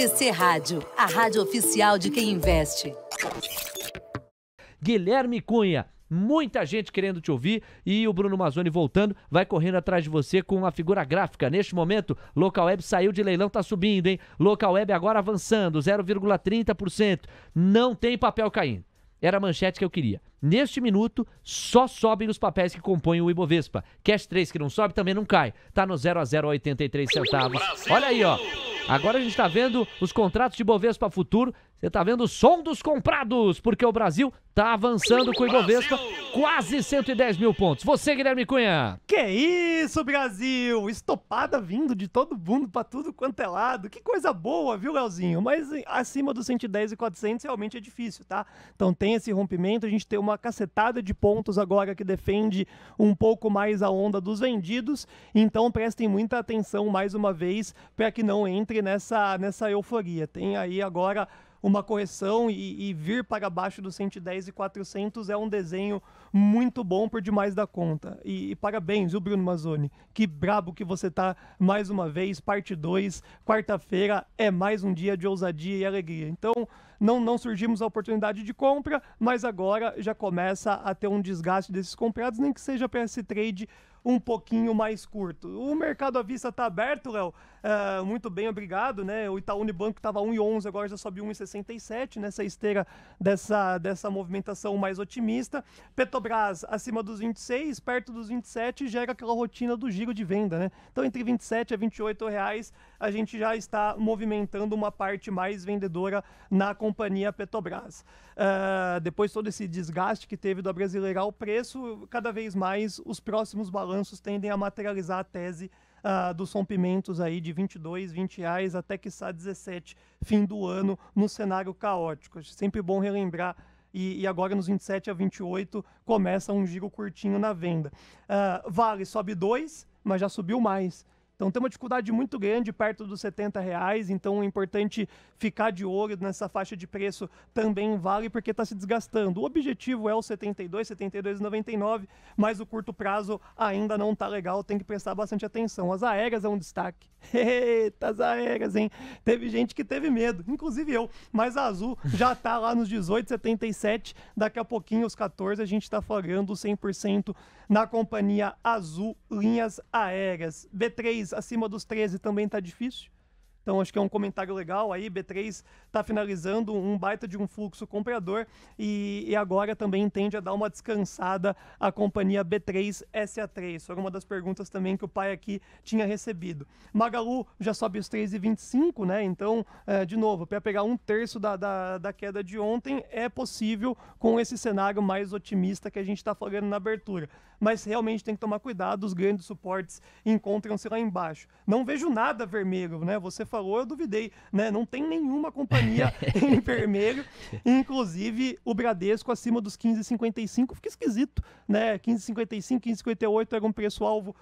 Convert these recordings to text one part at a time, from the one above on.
CC Rádio, a rádio oficial de quem investe. Guilherme Cunha, muita gente querendo te ouvir e o Bruno Mazzoni voltando, vai correndo atrás de você com uma figura gráfica. Neste momento, Local Web saiu de leilão, tá subindo, hein? Local Web agora avançando, 0,30%. Não tem papel caindo. Era a manchete que eu queria. Neste minuto, só sobem os papéis que compõem o Ibovespa. Cash 3 que não sobe também não cai. Tá no 0 a 0,83 centavos. Olha aí, ó. Agora a gente tá vendo os contratos de Ibovespa futuro. Você tá vendo o som dos comprados, porque o Brasil tá avançando com o Ibovespa quase 110 mil pontos. Você, Guilherme Cunha. Que isso, Brasil! Estopada vindo de todo mundo pra tudo quanto é lado. Que coisa boa, viu, Leozinho? Mas acima dos 110.400 realmente é difícil, tá? Então tem esse rompimento, a gente tem uma cacetada de pontos agora que defende um pouco mais a onda dos vendidos. Então prestem muita atenção mais uma vez para que não entre nessa euforia. Tem aí agora uma correção e vir para baixo dos 110.400 é um desenho muito bom por demais da conta. E parabéns, viu, Bruno Mazzoni? Que brabo que você tá mais uma vez, parte 2, quarta-feira é mais um dia de ousadia e alegria. Então, não surgimos a oportunidade de compra, mas agora já começa a ter um desgaste desses comprados, nem que seja para esse trade um pouquinho mais curto. O mercado à vista está aberto, Léo. Muito bem, obrigado, né? O Itaú Unibanco estava 1,11, agora já sobe 1,67 nessa esteira dessa movimentação mais otimista. Petrobras acima dos 26, perto dos 27, gera aquela rotina do giro de venda, né? Então, entre 27 a 28 reais, a gente já está movimentando uma parte mais vendedora na companhia Petrobras. Depois todo esse desgaste que teve do Abrasileirar o preço, cada vez mais os próximos balanços tendem a materializar a tese dos rompimentos aí de 22, 20 reais até que está 17, fim do ano, no cenário caótico. Acho sempre bom relembrar. E agora nos 27 a 28 começa um giro curtinho na venda. Vale sobe 2, mas já subiu mais. Então tem uma dificuldade muito grande perto dos 70 reais, então é importante ficar de olho nessa faixa de preço também vale porque está se desgastando. O objetivo é o 72, 72,99, mas o curto prazo ainda não está legal, tem que prestar bastante atenção. As aéreas é um destaque. Eita, as aéreas, hein? Teve gente que teve medo, inclusive eu, mas a Azul já está lá nos 18,77, daqui a pouquinho os 14 a gente está flagrando 100% na companhia Azul Linhas Aéreas. B3 acima dos 13 também tá difícil. Então acho que é um comentário legal aí, B3 está finalizando um baita de um fluxo comprador e agora também tende a dar uma descansada a companhia B3 SA3. Foi uma das perguntas também que o pai aqui tinha recebido. Magalu já sobe os 3,25, né? Então, de novo, para pegar 1/3 da queda de ontem, é possível com esse cenário mais otimista que a gente está falando na abertura. Mas realmente tem que tomar cuidado, os grandes suportes encontram-se lá embaixo. Não vejo nada vermelho, né? Você falou, eu duvidei, né? Não tem nenhuma companhia em vermelho, inclusive o Bradesco acima dos 15,55, fica esquisito, né? 15,55, 15,58 era um preço-alvo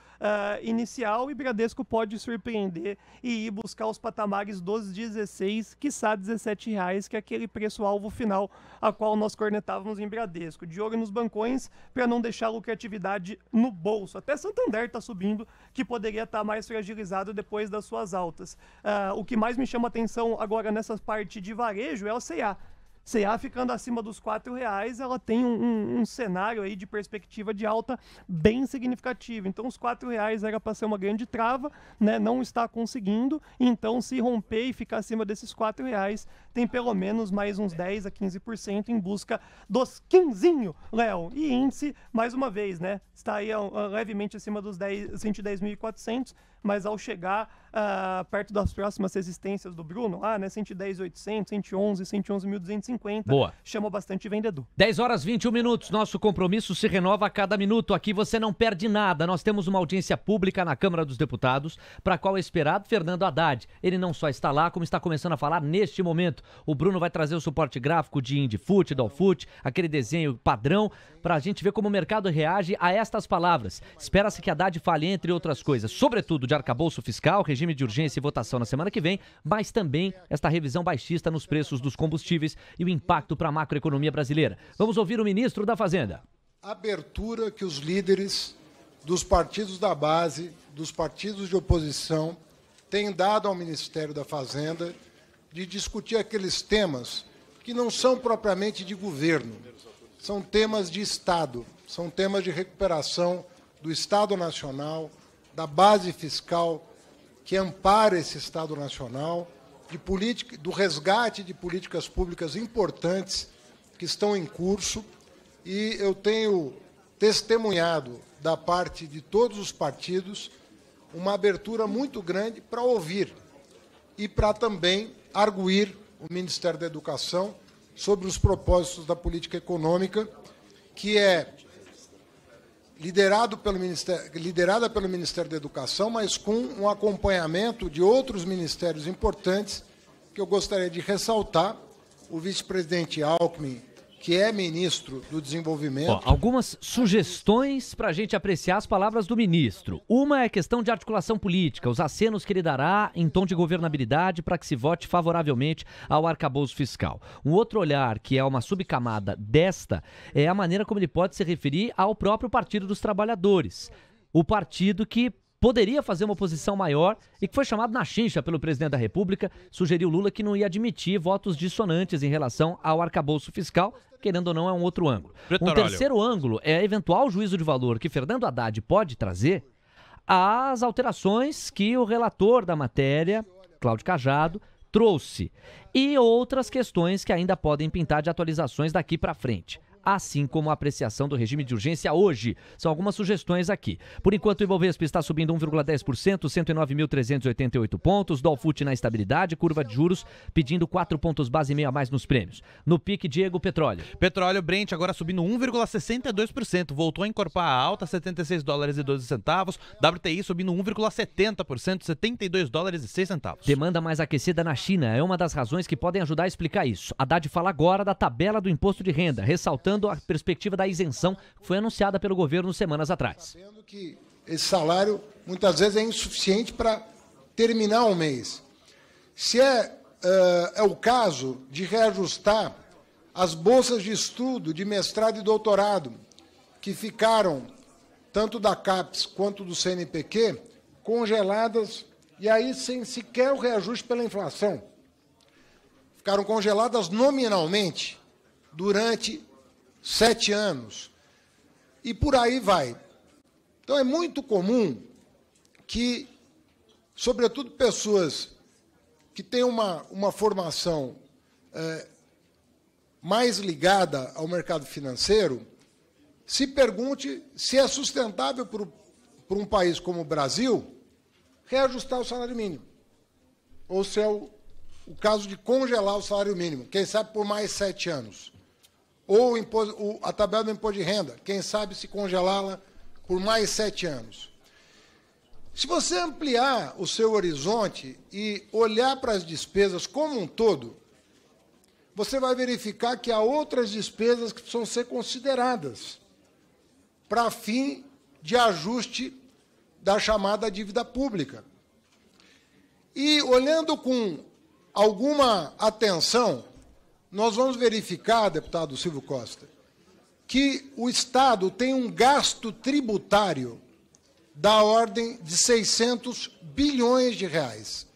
inicial e Bradesco pode surpreender e ir buscar os patamares dos 16, quiçá 17 reais, que é aquele preço-alvo final a qual nós cornetávamos em Bradesco. De olho nos bancões para não deixar a lucratividade no bolso. Até Santander está subindo, que poderia estar mais fragilizado depois das suas altas. O que mais me chama atenção agora nessa parte de varejo é o C&A. C&A ficando acima dos R$4, ela tem um cenário aí de perspectiva de alta bem significativo. Então, os R$4 era para ser uma grande trava, né? Não está conseguindo. Então, se romper e ficar acima desses R$4, tem pelo menos mais uns 10 a 15% em busca dos 15, Léo. E índice, mais uma vez, né? Está aí levemente acima dos 110.400, mas ao chegar perto das próximas resistências do Bruno, né? 110.800, 111, 111.250. Boa. Chama bastante vendedor. 10 horas 21 minutos. Nosso compromisso se renova a cada minuto. Aqui você não perde nada. Nós temos uma audiência pública na Câmara dos Deputados, para a qual é esperado Fernando Haddad. Ele não só está lá, como está começando a falar neste momento. O Bruno vai trazer o suporte gráfico de Indifut, Dalfut, aquele desenho padrão, para a gente ver como o mercado reage a estas palavras. Espera-se que Haddad fale, entre outras coisas, sobretudo de arcabouço fiscal, regime de urgência e votação na semana que vem, mas também esta revisão baixista nos preços dos combustíveis e o impacto para a macroeconomia brasileira. Vamos ouvir o ministro da Fazenda. Abertura que os líderes dos partidos da base, dos partidos de oposição, têm dado ao Ministério da Fazenda de discutir aqueles temas que não são propriamente de governo, são temas de Estado, são temas de recuperação do Estado Nacional, da base fiscal que ampara esse Estado Nacional, do resgate de políticas públicas importantes que estão em curso, e eu tenho testemunhado da parte de todos os partidos uma abertura muito grande para ouvir e para também arguir o Ministério da Educação sobre os propósitos da política econômica, que é liderada pelo Ministério da Educação, mas com um acompanhamento de outros ministérios importantes, que eu gostaria de ressaltar: o vice-presidente Alckmin, que é ministro do Desenvolvimento. Algumas sugestões para a gente apreciar as palavras do ministro. Uma é a questão de articulação política, os acenos que ele dará em tom de governabilidade para que se vote favoravelmente ao arcabouço fiscal. Um outro olhar, que é uma subcamada desta, é a maneira como ele pode se referir ao próprio Partido dos Trabalhadores. O partido que poderia fazer uma oposição maior e que foi chamado na chincha pelo presidente da República, sugeriu Lula que não ia admitir votos dissonantes em relação ao arcabouço fiscal, querendo ou não é um outro ângulo. Um terceiro ângulo é eventual juízo de valor que Fernando Haddad pode trazer às alterações que o relator da matéria, Cláudio Cajado, trouxe, e outras questões que ainda podem pintar de atualizações daqui para frente, assim como a apreciação do regime de urgência hoje. São algumas sugestões aqui. Por enquanto, o Ibovespa está subindo 1,10%, 109.388 pontos. Dolfut na estabilidade, curva de juros pedindo 4 pontos base e meio a mais nos prêmios. No pique, Diego, petróleo. Petróleo Brent agora subindo 1,62%, voltou a encorpar a alta, $76,12. WTI subindo 1,70%, $72,06. Demanda mais aquecida na China é uma das razões que podem ajudar a explicar isso. Haddad fala agora da tabela do imposto de renda, ressaltando a perspectiva da isenção que foi anunciada pelo governo semanas atrás. Sabendo que esse salário muitas vezes é insuficiente para terminar o mês. Se é o caso de reajustar as bolsas de estudo de mestrado e doutorado, que ficaram, tanto da CAPES quanto do CNPq, congeladas, e aí sem sequer o reajuste pela inflação. Ficaram congeladas nominalmente durante 7 anos. E por aí vai. Então é muito comum que, sobretudo pessoas que têm uma formação mais ligada ao mercado financeiro, se pergunte se é sustentável por um país como o Brasil reajustar o salário mínimo. Ou se é o caso de congelar o salário mínimo, quem sabe por mais 7 anos. Ou a tabela do imposto de renda, quem sabe se congelá-la por mais 7 anos. Se você ampliar o seu horizonte e olhar para as despesas como um todo, você vai verificar que há outras despesas que precisam ser consideradas para fim de ajuste da chamada dívida pública. E, olhando com alguma atenção, nós vamos verificar, deputado Silvio Costa, que o Estado tem um gasto tributário da ordem de 600 bilhões de reais.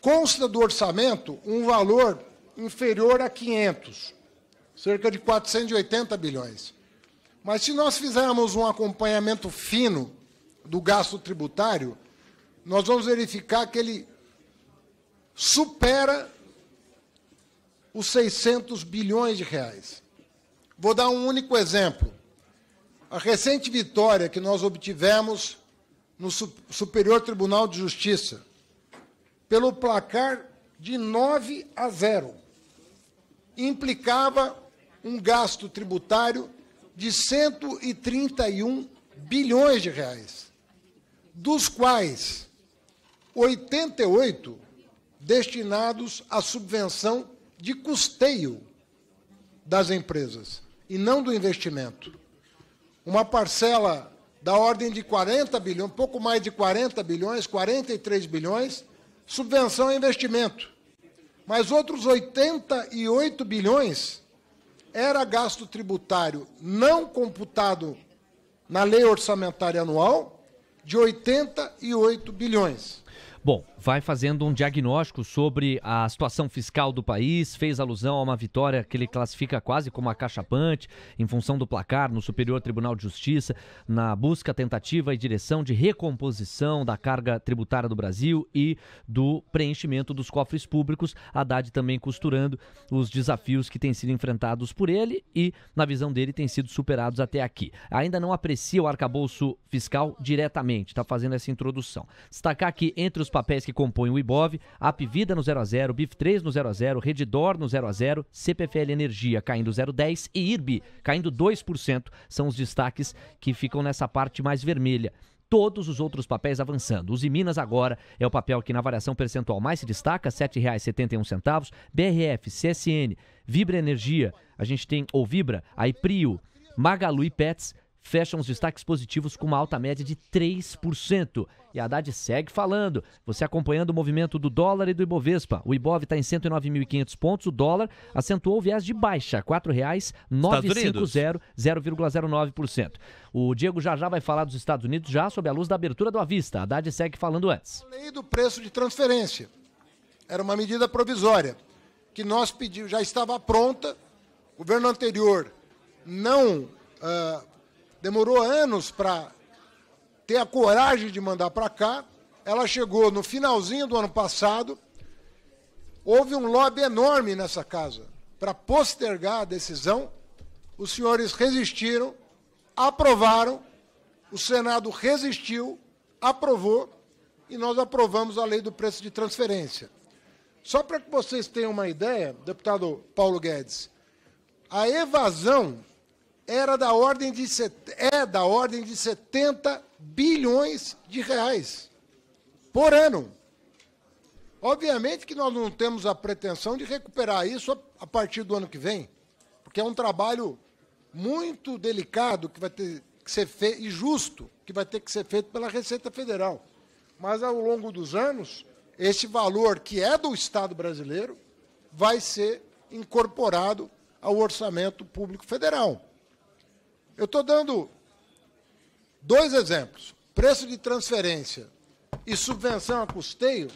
Consta do orçamento um valor inferior a 500, cerca de 480 bilhões. Mas se nós fizermos um acompanhamento fino do gasto tributário, nós vamos verificar que ele supera os 600 bilhões de reais. Vou dar um único exemplo. A recente vitória que nós obtivemos no Superior Tribunal de Justiça, pelo placar de 9-0, implicava um gasto tributário de 131 bilhões de reais, dos quais 88 destinados à subvenção de custeio das empresas e não do investimento. Uma parcela da ordem de 40 bilhões, pouco mais de 40 bilhões, 43 bilhões, subvenção a investimento. Mas outros 88 bilhões era gasto tributário não computado na lei orçamentária anual de 88 bilhões. Bom, vai fazendo um diagnóstico sobre a situação fiscal do país, fez alusão a uma vitória que ele classifica quase como acachapante, em função do placar no Superior Tribunal de Justiça, na busca, tentativa e direção de recomposição da carga tributária do Brasil e do preenchimento dos cofres públicos. Haddad também costurando os desafios que têm sido enfrentados por ele e, na visão dele, têm sido superados até aqui. Ainda não aprecia o arcabouço fiscal diretamente, está fazendo essa introdução. Destacar que entre os papéis que compõem o Ibov, Apvida no 0 a 0, BIF3 no 0 a 0, Redditor no 0 a 0, CPFL Energia caindo 0,10 e IRB caindo 2%, são os destaques que ficam nessa parte mais vermelha. Todos os outros papéis avançando. Os Minas agora é o papel que na variação percentual mais se destaca, R$ 7,71. BRF, CSN, Vibra Energia, a gente tem ou Vibra, a Prio, Magalu e Pets fecham os destaques positivos com uma alta média de 3%. E a Haddad segue falando, você acompanhando o movimento do dólar e do Ibovespa. O Ibov está em 109.500 pontos, o dólar acentuou o viés de baixa, R$ 4,950, 0,09%. O Diego já vai falar dos Estados Unidos já sob a luz da abertura do Avista. A Haddad segue falando antes. A lei do preço de transferência era uma medida provisória que nós pedimos, já estava pronta, o governo anterior não demorou anos para ter a coragem de mandar para cá. Ela chegou no finalzinho do ano passado. Houve um lobby enorme nessa casa para postergar a decisão. Os senhores resistiram, aprovaram, o Senado resistiu, aprovou e nós aprovamos a lei do preço de transferência. Só para que vocês tenham uma ideia, deputado Paulo Guedes, a evasão é da ordem de 70 bilhões de reais por ano. Obviamente que nós não temos a pretensão de recuperar isso a partir do ano que vem, porque é um trabalho muito delicado que vai ter que ser feito, e justo, que vai ter que ser feito pela Receita Federal. Mas, ao longo dos anos, esse valor que é do Estado brasileiro vai ser incorporado ao orçamento público federal. Eu estou dando 2 exemplos. Preço de transferência e subvenção a custeio,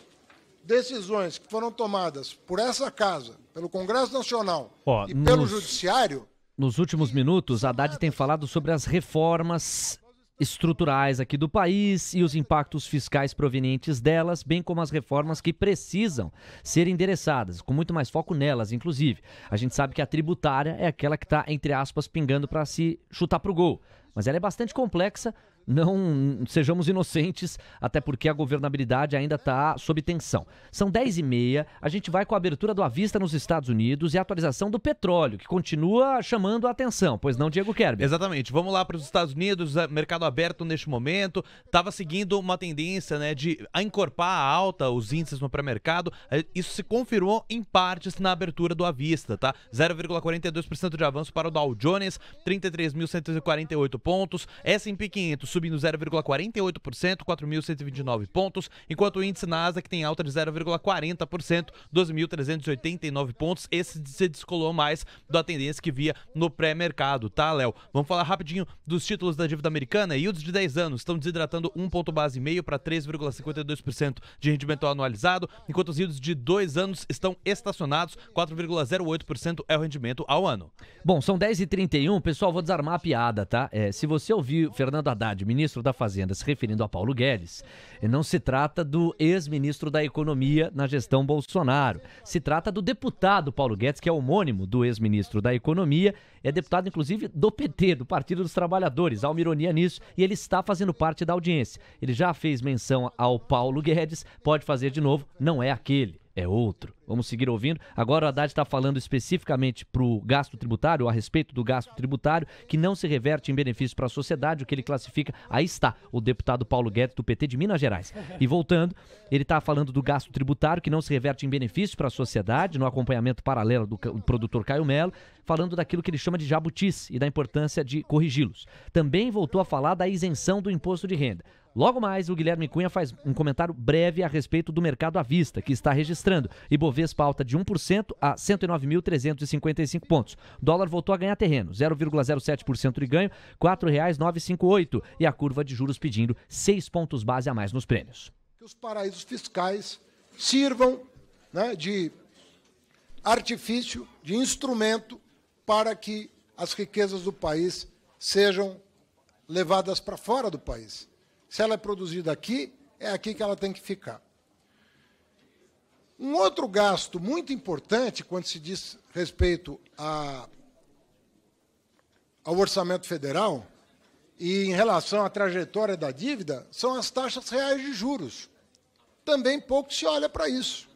decisões que foram tomadas por essa casa, pelo Congresso Nacional e pelo Judiciário. Nos últimos minutos, Haddad tem falado sobre as reformas estruturais aqui do país e os impactos fiscais provenientes delas, bem como as reformas que precisam ser endereçadas, com muito mais foco nelas, inclusive. A gente sabe que a tributária é aquela que está, entre aspas, pingando para se chutar pro gol. Mas ela é bastante complexa, não sejamos inocentes, até porque a governabilidade ainda está sob tensão. São 10h30, a gente vai com a abertura do Avista nos Estados Unidos e a atualização do petróleo, que continua chamando a atenção, pois não, Diego Kerber? Exatamente, vamos lá para os Estados Unidos, mercado aberto neste momento, estava seguindo uma tendência, né, de encorpar a alta os índices no pré-mercado, isso se confirmou em partes na abertura do Avista, tá? 0,42% de avanço para o Dow Jones, 33.148 pontos, S&P 500 subindo 0,48%, 4.129 pontos, enquanto o índice Nasdaq tem alta de 0,40%, 12.389 pontos. Esse se descolou mais da tendência que via no pré-mercado, tá, Léo? Vamos falar rapidinho dos títulos da dívida americana. Yields de 10 anos estão desidratando 1,5 ponto base para 3,52% de rendimento anualizado, enquanto os yields de 2 anos estão estacionados, 4,08% é o rendimento ao ano. Bom, são 10h31, pessoal, vou desarmar a piada, tá? Se você ouvir Fernando Haddad, ministro da Fazenda, se referindo a Paulo Guedes, não se trata do ex-ministro da Economia na gestão Bolsonaro. Se trata do deputado Paulo Guedes, que é homônimo do ex-ministro da Economia, é deputado, inclusive, do PT, do Partido dos Trabalhadores. Há uma ironia nisso e ele está fazendo parte da audiência. Ele já fez menção ao Paulo Guedes, pode fazer de novo, não é aquele, é outro. Vamos seguir ouvindo. Agora o Haddad está falando especificamente para o gasto tributário, a respeito do gasto tributário, que não se reverte em benefício para a sociedade, o que ele classifica. Aí está o deputado Paulo Guedes, do PT de Minas Gerais. E voltando, ele está falando do gasto tributário, que não se reverte em benefício para a sociedade, no acompanhamento paralelo do produtor Caio Melo, falando daquilo que ele chama de jabutis e da importância de corrigi-los. Também voltou a falar da isenção do imposto de renda. Logo mais, o Guilherme Cunha faz um comentário breve a respeito do mercado à vista, que está registrando Ibovespa alta de 1% a 109.355 pontos. O dólar voltou a ganhar terreno, 0,07% de ganho, R$ 4,958. E a curva de juros pedindo 6 pontos base a mais nos prêmios. que os paraísos fiscais sirvam, né, de artifício, de instrumento para que as riquezas do país sejam levadas para fora do país. Se ela é produzida aqui, é aqui que ela tem que ficar. Um outro gasto muito importante, quando se diz respeito ao orçamento federal e em relação à trajetória da dívida, são as taxas reais de juros. Também pouco se olha para isso.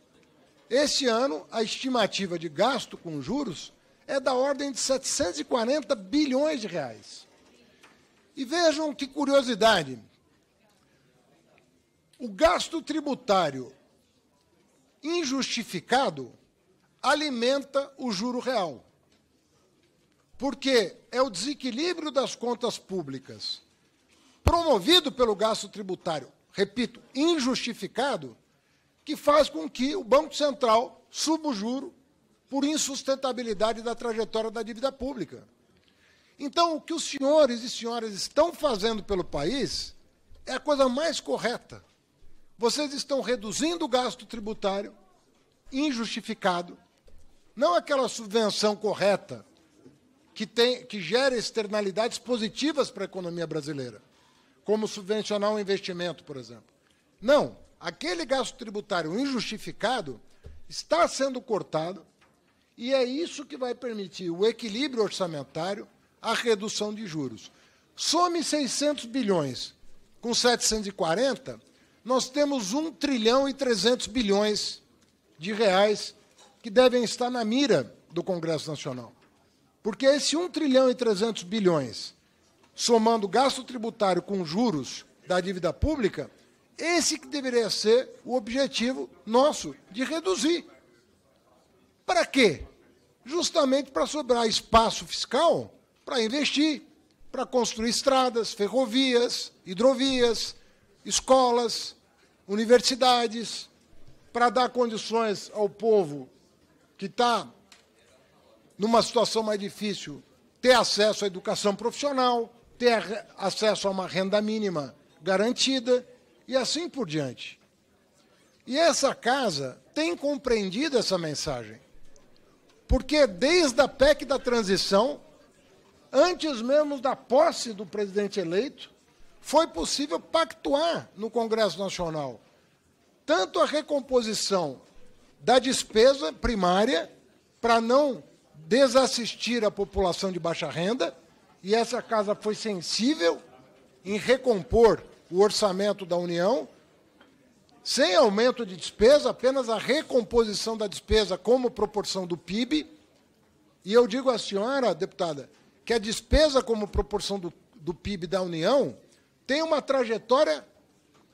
Esse ano, a estimativa de gasto com juros é da ordem de 740 bilhões de reais. E vejam que curiosidade. O gasto tributário injustificado alimenta o juro real. Porque é o desequilíbrio das contas públicas promovido pelo gasto tributário, repito, injustificado, que faz com que o Banco Central suba o juro por insustentabilidade da trajetória da dívida pública. Então, o que os senhores e senhoras estão fazendo pelo país é a coisa mais correta. Vocês estão reduzindo o gasto tributário injustificado, não aquela subvenção correta que gera externalidades positivas para a economia brasileira, como subvencionar um investimento, por exemplo. Não, aquele gasto tributário injustificado está sendo cortado e é isso que vai permitir o equilíbrio orçamentário, a redução de juros. Some 600 bilhões com 740, nós temos 1 trilhão e 300 bilhões de reais que devem estar na mira do Congresso Nacional. Porque esse 1 trilhão e 300 bilhões, somando gasto tributário com juros da dívida pública, esse que deveria ser o objetivo nosso de reduzir. Para quê? Justamente para sobrar espaço fiscal para investir, para construir estradas, ferrovias, hidrovias, escolas, universidades, para dar condições ao povo que está numa situação mais difícil ter acesso à educação profissional, ter acesso a uma renda mínima garantida e assim por diante. E essa casa tem compreendido essa mensagem, porque desde a PEC da transição, antes mesmo da posse do presidente eleito, foi possível pactuar no Congresso Nacional tanto a recomposição da despesa primária para não desassistir a população de baixa renda, e essa casa foi sensível em recompor o orçamento da União, sem aumento de despesa, apenas a recomposição da despesa como proporção do PIB. E eu digo à senhora, deputada, que a despesa como proporção do PIB da União tem uma trajetória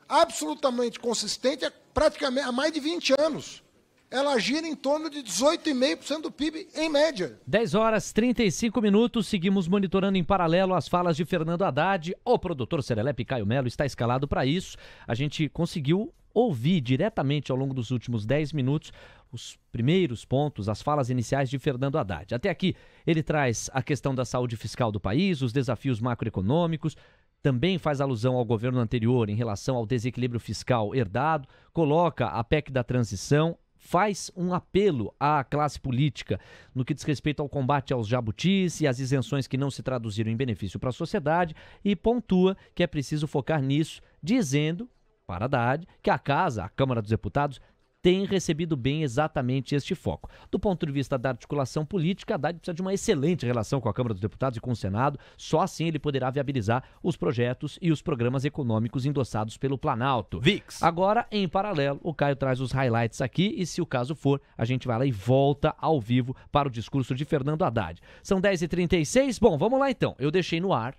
absolutamente consistente praticamente há mais de 20 anos. Ela gira em torno de 18,5% do PIB, em média. 10h35, seguimos monitorando em paralelo as falas de Fernando Haddad. O produtor Serelepe Caio Melo está escalado para isso. A gente conseguiu ouvir diretamente ao longo dos últimos 10 minutos os primeiros pontos, as falas iniciais de Fernando Haddad. Até aqui, ele traz a questão da saúde fiscal do país, os desafios macroeconômicos, também faz alusão ao governo anterior em relação ao desequilíbrio fiscal herdado, coloca a PEC da transição, faz um apelo à classe política no que diz respeito ao combate aos jabutis e às isenções que não se traduziram em benefício para a sociedade e pontua que é preciso focar nisso, dizendo para Haddad que a Casa, a Câmara dos Deputados, tem recebido bem exatamente este foco. Do ponto de vista da articulação política, Haddad precisa de uma excelente relação com a Câmara dos Deputados e com o Senado, só assim ele poderá viabilizar os projetos e os programas econômicos endossados pelo Planalto. VIX. Agora, em paralelo, o Caio traz os highlights aqui e, se o caso for, a gente vai lá e volta ao vivo para o discurso de Fernando Haddad. São 10h36, bom, vamos lá então. Eu deixei no ar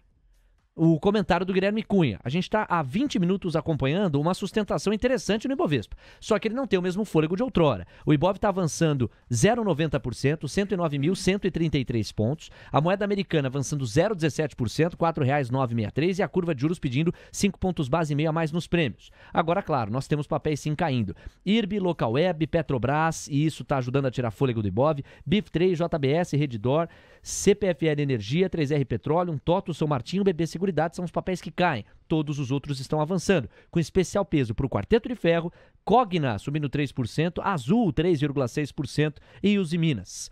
o comentário do Guilherme Cunha. A gente está há 20 minutos acompanhando uma sustentação interessante no Ibovespa, só que ele não tem o mesmo fôlego de outrora. O Ibov está avançando 0,90%, 109.133 pontos, a moeda americana avançando 0,17%, R$ 4,963, e a curva de juros pedindo 5 pontos base e meio a mais nos prêmios. Agora, claro, nós temos papéis sim caindo. IRB, Localweb, Petrobras, e isso está ajudando a tirar fôlego do Ibov, BIF3, JBS, Redditor, CPFL Energia, 3R Petróleo, TOTO, São Martinho, BB Seguridade. Seguridade são os papéis que caem. Todos os outros estão avançando, com especial peso para o Quarteto de Ferro, Cogna subindo 3%, Azul 3,6% e Usiminas.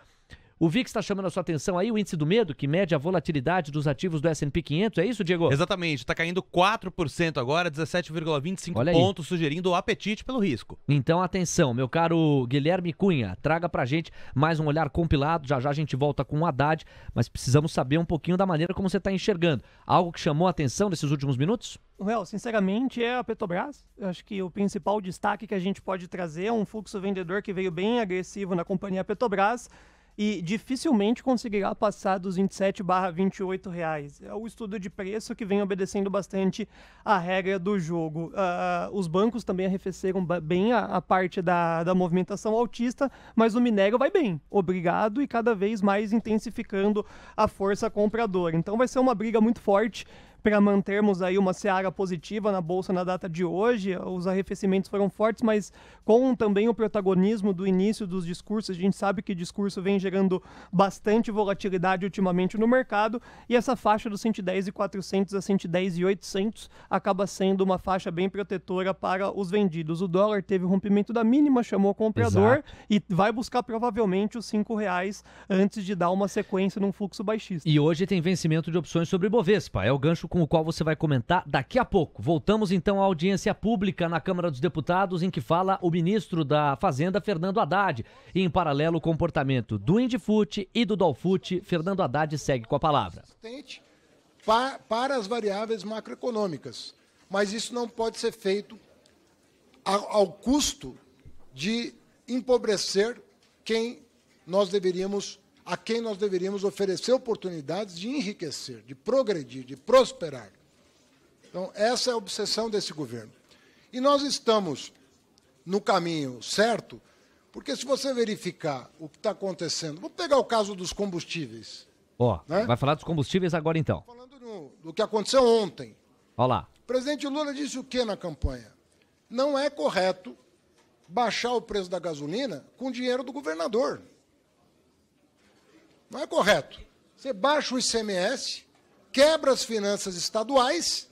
O VIX está chamando a sua atenção aí, o índice do medo, que mede a volatilidade dos ativos do S&P 500, é isso, Diego? Exatamente, está caindo 4% agora, 17,25 Olha aí. pontos, sugerindo o apetite pelo risco. Então, atenção, meu caro Guilherme Cunha, traga pra gente mais um olhar compilado, já já a gente volta com o Haddad, mas precisamos saber um pouquinho da maneira como você está enxergando. Algo que chamou a atenção nesses últimos minutos? Well, sinceramente, é a Petrobras. Eu acho que o principal destaque que a gente pode trazer é um fluxo vendedor que veio bem agressivo na companhia Petrobras, e dificilmente conseguirá passar dos R$27/28. É o estudo de preço que vem obedecendo bastante a regra do jogo. Os bancos também arrefeceram bem a parte da movimentação altista, mas o minério vai bem, obrigado, e cada vez mais intensificando a força compradora. Então vai ser uma briga muito forte para mantermos aí uma seara positiva na Bolsa na data de hoje. Os arrefecimentos foram fortes, mas com também o protagonismo do início dos discursos. A gente sabe que o discurso vem gerando bastante volatilidade ultimamente no mercado, e essa faixa dos 110.400 a 110.800 acaba sendo uma faixa bem protetora para os vendidos. O dólar teve o rompimento da mínima, chamou o comprador. Exato. E vai buscar provavelmente os R$5 antes de dar uma sequência num fluxo baixista. E hoje tem vencimento de opções sobre Ibovespa, é o gancho com o qual você vai comentar daqui a pouco. Voltamos então à audiência pública na Câmara dos Deputados, em que fala o ministro da Fazenda, Fernando Haddad. E em paralelo, o comportamento do Indifut e do Dolfut. Fernando Haddad segue com a palavra. Para as variáveis macroeconômicas, mas isso não pode ser feito ao custo de empobrecer a quem nós deveríamos oferecer oportunidades de enriquecer, de progredir, de prosperar. Então, essa é a obsessão desse governo. E nós estamos no caminho certo, porque se você verificar o que está acontecendo, vou pegar o caso dos combustíveis. Né? Vai falar dos combustíveis agora então. Falando do que aconteceu ontem. Olha lá. O presidente Lula disse o que na campanha? Não é correto baixar o preço da gasolina com dinheiro do governador. Não é correto. Você baixa o ICMS, quebra as finanças estaduais,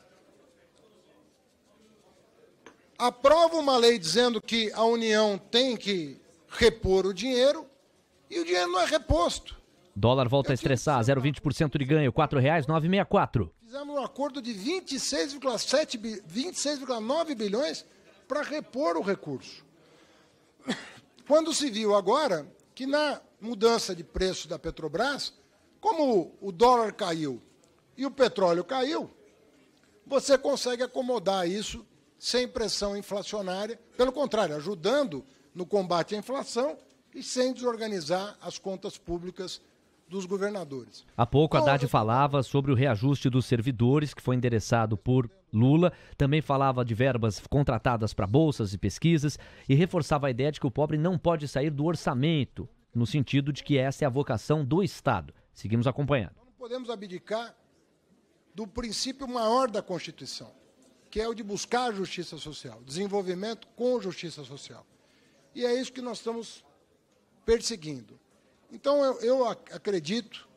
aprova uma lei dizendo que a União tem que repor o dinheiro, e o dinheiro não é reposto. Dólar volta a estressar, 0,20% de ganho, R$ 4,964. Fizemos um acordo de 26,9 bilhões para repor o recurso. Quando se viu agora que na mudança de preço da Petrobras, como o dólar caiu e o petróleo caiu, você consegue acomodar isso sem pressão inflacionária, pelo contrário, ajudando no combate à inflação e sem desorganizar as contas públicas dos governadores. Há pouco a Haddad falava sobre o reajuste dos servidores, que foi endereçado por Lula, também falava de verbas contratadas para bolsas e pesquisas e reforçava a ideia de que o pobre não pode sair do orçamento, no sentido de que essa é a vocação do Estado. Seguimos acompanhando. Não podemos abdicar do princípio maior da Constituição, que é o de buscar a justiça social, desenvolvimento com justiça social. E é isso que nós estamos perseguindo. Então, eu acredito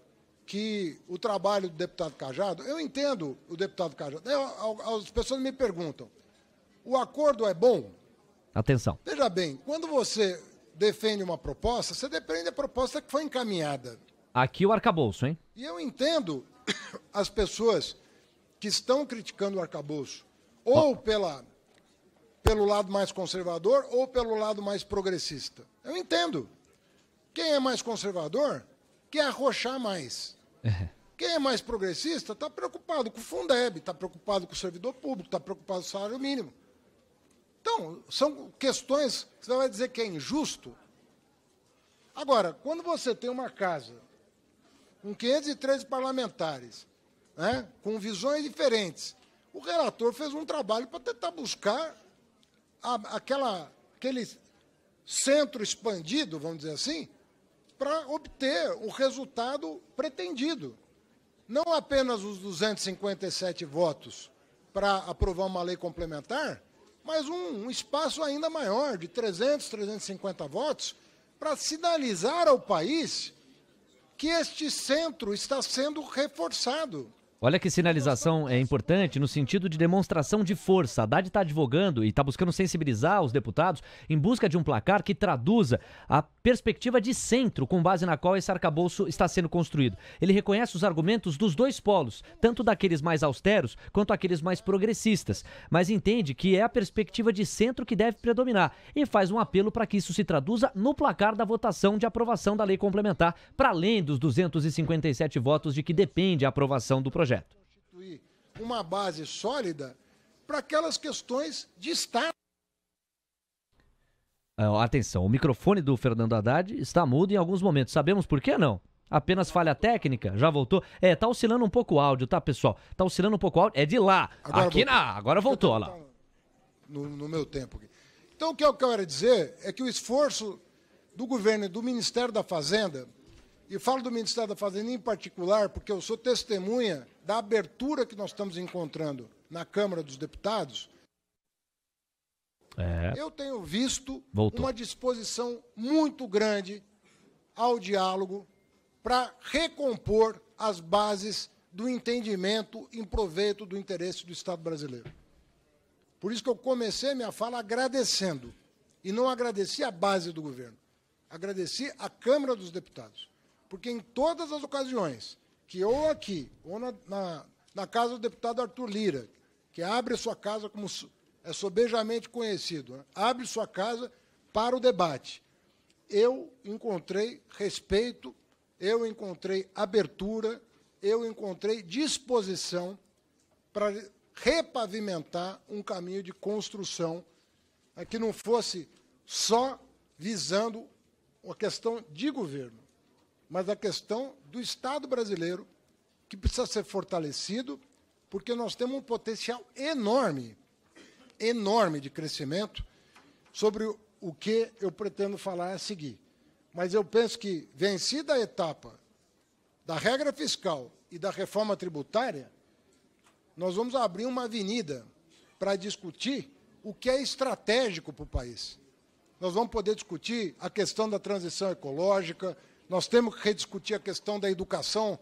que o trabalho do deputado Cajado, eu entendo o deputado Cajado, as pessoas me perguntam, o acordo é bom? Atenção. Veja bem, quando você defende uma proposta, você defende a proposta que foi encaminhada. Aqui o arcabouço, hein? E eu entendo as pessoas que estão criticando o arcabouço, ou pelo lado mais conservador, ou pelo lado mais progressista. Eu entendo. Quem é mais conservador quer arrochar mais. Quem é mais progressista está preocupado com o Fundeb, está preocupado com o servidor público, está preocupado com o salário mínimo. Então, são questões que você vai dizer que é injusto. Agora, quando você tem uma casa com 513 parlamentares, né, com visões diferentes, o relator fez um trabalho para tentar buscar aquele centro expandido, vamos dizer assim, para obter o resultado pretendido. Não apenas os 257 votos para aprovar uma lei complementar, mas um espaço ainda maior, de 300, 350 votos, para sinalizar ao país que este centro está sendo reforçado. Olha que sinalização é importante no sentido de demonstração de força. A Haddad está advogando e está buscando sensibilizar os deputados em busca de um placar que traduza a perspectiva de centro com base na qual esse arcabouço está sendo construído. Ele reconhece os argumentos dos dois polos, tanto daqueles mais austeros quanto aqueles mais progressistas, mas entende que é a perspectiva de centro que deve predominar e faz um apelo para que isso se traduza no placar da votação de aprovação da lei complementar, para além dos 257 votos de que depende a aprovação do projeto. Constituir uma base sólida para aquelas questões de Estado. Atenção, o microfone do Fernando Haddad está mudo em alguns momentos. Sabemos por que não? Apenas falha técnica? Já voltou? Tá oscilando um pouco o áudio, tá, pessoal? Tá oscilando um pouco o áudio. É de lá. Agora voltou, olha lá. No meu tempo aqui. Então, o que eu quero dizer é que o esforço do governo e do Ministério da Fazenda, e falo do Ministério da Fazenda em particular, porque eu sou testemunha da abertura que nós estamos encontrando na Câmara dos Deputados, eu tenho visto uma disposição muito grande ao diálogo para recompor as bases do entendimento em proveito do interesse do Estado brasileiro. Por isso que eu comecei minha fala agradecendo, e não agradeci a base do governo, agradeci a Câmara dos Deputados. Porque em todas as ocasiões que ou aqui, ou na casa do deputado Arthur Lira, que abre sua casa, como é sobejamente conhecido, né? Abre sua casa para o debate, eu encontrei respeito, eu encontrei abertura, eu encontrei disposição para repavimentar um caminho de construção que não fosse só visando a questão de governo, mas a questão do Estado brasileiro, que precisa ser fortalecido, porque nós temos um potencial enorme, enorme de crescimento. Sobre o que eu pretendo falar a seguir. Mas eu penso que, vencida a etapa da regra fiscal e da reforma tributária, nós vamos abrir uma avenida para discutir o que é estratégico para o país. Nós vamos poder discutir a questão da transição ecológica, nós temos que rediscutir a questão da educação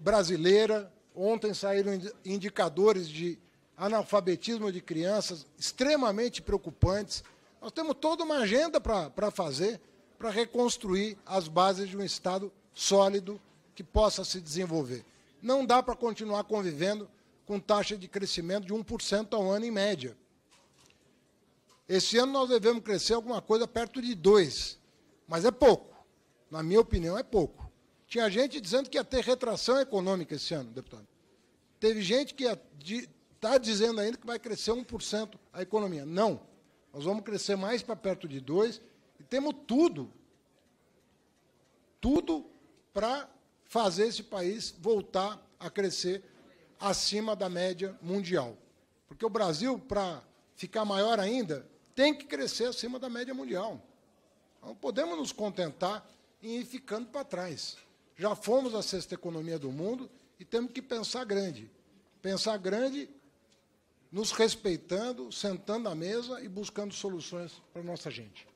brasileira. Ontem saíram indicadores de analfabetismo de crianças extremamente preocupantes. Nós temos toda uma agenda para fazer, para reconstruir as bases de um Estado sólido que possa se desenvolver. Não dá para continuar convivendo com taxa de crescimento de 1% ao ano em média. Esse ano nós devemos crescer alguma coisa perto de 2%, mas é pouco. Na minha opinião, é pouco. Tinha gente dizendo que ia ter retração econômica esse ano, deputado. Teve gente que está dizendo ainda que vai crescer 1% a economia. Não. Nós vamos crescer mais para perto de 2%, e temos tudo para fazer esse país voltar a crescer acima da média mundial. Porque o Brasil, para ficar maior ainda, tem que crescer acima da média mundial. Não podemos nos contentar em ir ficando para trás. Já fomos a sexta economia do mundo e temos que pensar grande. Pensar grande, nos respeitando, sentando à mesa e buscando soluções para a nossa gente.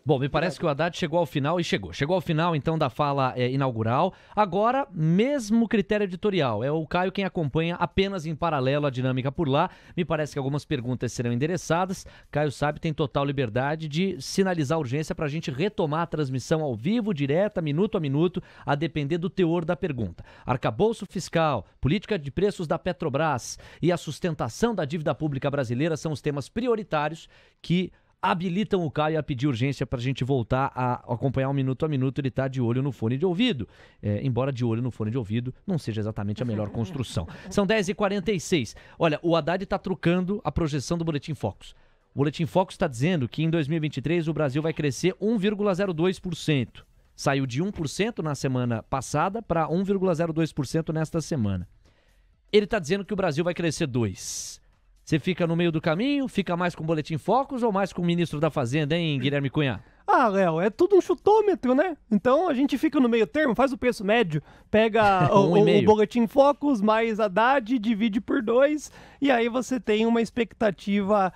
Bom, me parece que o Haddad chegou ao final e chegou. Chegou ao final, então, da fala inaugural. Agora, mesmo critério editorial. É o Caio quem acompanha apenas em paralelo a dinâmica por lá. Me parece que algumas perguntas serão endereçadas. Caio sabe, tem total liberdade de sinalizar urgência para a gente retomar a transmissão ao vivo, direta, minuto a minuto, a depender do teor da pergunta. Arcabouço fiscal, política de preços da Petrobras e a sustentação da dívida pública brasileira são os temas prioritários que habilitam o Caio a pedir urgência para a gente voltar a acompanhar um minuto a minuto. Ele está de olho no fone de ouvido, embora de olho no fone de ouvido não seja exatamente a melhor construção. São 10h46. Olha, o Haddad está trucando a projeção do Boletim Focus. O Boletim Focus está dizendo que em 2023 o Brasil vai crescer 1,02%. Saiu de 1% na semana passada para 1,02% nesta semana. Ele está dizendo que o Brasil vai crescer 2%. Você fica no meio do caminho, fica mais com o Boletim Focus ou mais com o ministro da Fazenda, hein, Guilherme Cunha? Ah, Léo, é tudo um chutômetro, né? Então a gente fica no meio termo, faz o preço médio, pega o Boletim Focus mais Haddad, divide por 2, e aí você tem uma expectativa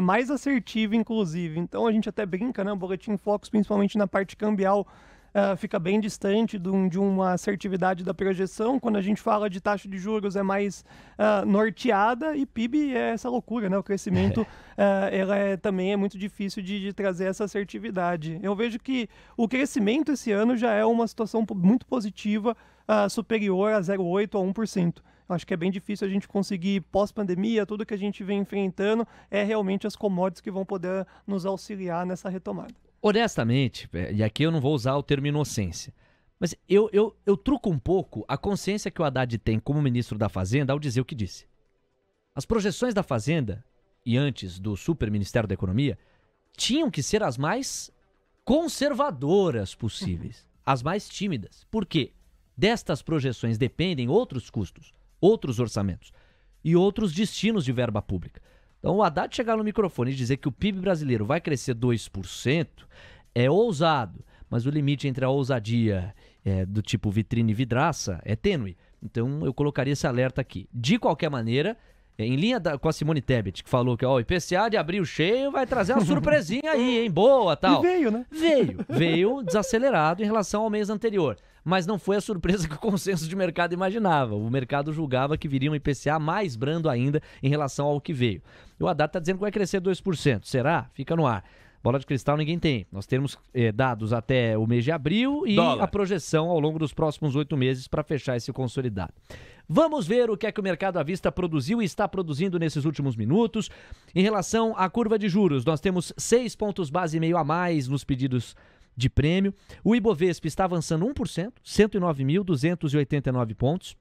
mais assertiva, inclusive. Então a gente até brinca, né? O Boletim Focus, principalmente na parte cambial, fica bem distante de uma assertividade da projeção. Quando a gente fala de taxa de juros é mais norteada, e PIB é essa loucura, né? O crescimento também é muito difícil de trazer essa assertividade. Eu vejo que o crescimento esse ano já é uma situação muito positiva, superior a 0,8% a 1%. Acho que é bem difícil a gente conseguir, pós-pandemia, tudo que a gente vem enfrentando é realmente as commodities que vão poder nos auxiliar nessa retomada. Honestamente, e aqui eu não vou usar o termo inocência, mas eu truco um pouco a consciência que o Haddad tem como ministro da Fazenda ao dizer o que disse. As projeções da Fazenda, e antes do super Ministério da Economia, tinham que ser as mais conservadoras possíveis, as mais tímidas. Por quê? Destas projeções dependem outros custos, outros orçamentos e outros destinos de verba pública. Então, o Haddad chegar no microfone e dizer que o PIB brasileiro vai crescer 2% é ousado, mas o limite entre a ousadia do tipo vitrine e vidraça é tênue. Então, eu colocaria esse alerta aqui. De qualquer maneira, em linha com a Simone Tebet, que falou que o IPCA de abril cheio vai trazer uma surpresinha aí, hein? Boa, tal. E veio, né? Veio desacelerado em relação ao mês anterior. Mas não foi a surpresa que o consenso de mercado imaginava. O mercado julgava que viria um IPCA mais brando ainda em relação ao que veio. O Haddad está dizendo que vai crescer 2%. Será? Fica no ar. Bola de cristal ninguém tem. Nós temos dados até o mês de abril e a projeção ao longo dos próximos 8 meses para fechar esse consolidado. Vamos ver o que é que o mercado à vista produziu e está produzindo nesses últimos minutos. Em relação à curva de juros, nós temos 6 pontos base e meio a mais nos pedidos de prêmio. O Ibovespa está avançando 1%, 109.289 pontos.